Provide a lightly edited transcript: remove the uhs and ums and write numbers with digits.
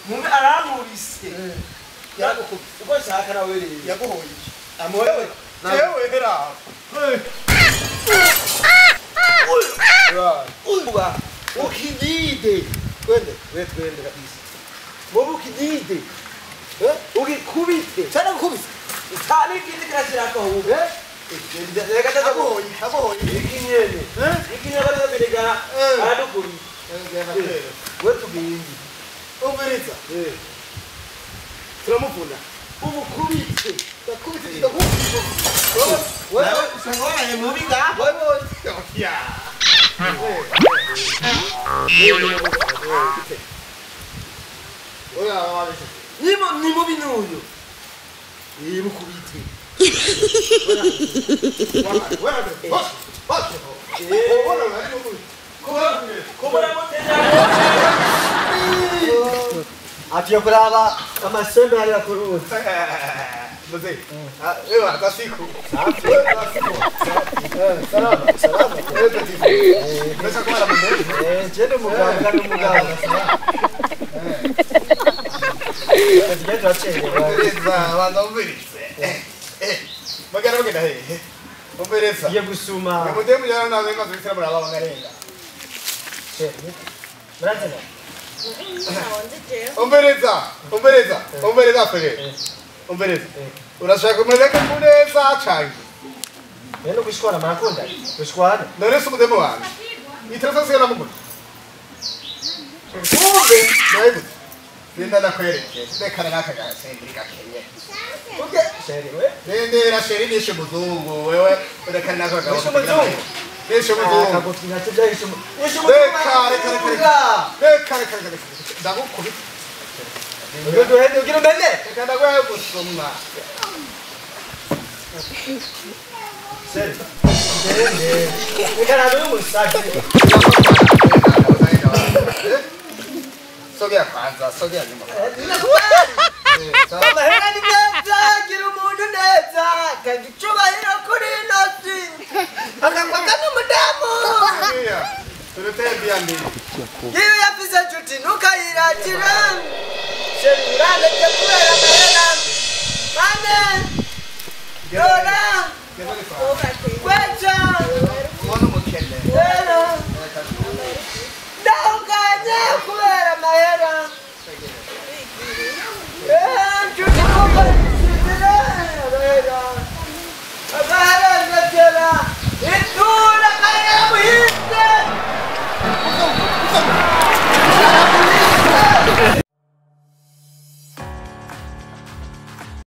mume aramurise uko shaka nawe rero yaguhoye amoyewe yewe hera uba ukidide twende kabisa wowe ukidide ugikubite cyane gukubise cyane ikindi kirashirako ubu reka yaguhoye ikinyene ikinyene bari birigana aradukuri we tugindi umviriza turamuvuna umukubite yakubise kidakubise wewe usangwaye mubi ga wewe ya ni mubi nuyo mukubite atiyo kuraba amasembe hari yakuruza mzee wewe atasiku salama pesa kwa mzee jende muganga n'umuganga Tugenda umbereza wanga umberise magana bagenda he umbereza ye gusuma mudemu yana nawe maze bitira muraba bangarenga Mrazina umbereza fere umbereza urashaka kumureka kuneza cyane rero gushwana marakunda gushwana none se umudemu wanjye itirasa se namugura kumbe nawe Nenda nakwereke ndekana nakagara sendiri gakenye uke sheri we Nendera sheri nishe muzungu wewe ndekana nakagara nishe muzungu nishe muzungu akagotinya tujya nishe muzungu reka ndagukubita Ndio hende ugira mbele ndekana gwaye gusoma Sheri ndende ukana ndo musaki Sogea kwanza, sogea nyuma. Kama hera ni neza, gira umuntu neza, kagicyubahiro kuri nasi. Akakwaka n'umudamu. Turutembea mbili. Iyo yafize nshuti ntukayiratira. Sheri urandeke kubera amahera. Mane. Dora. Kwecha. Mwana mukene. Ndaukanye kubera amahera. Itu nak kaya muhimnya.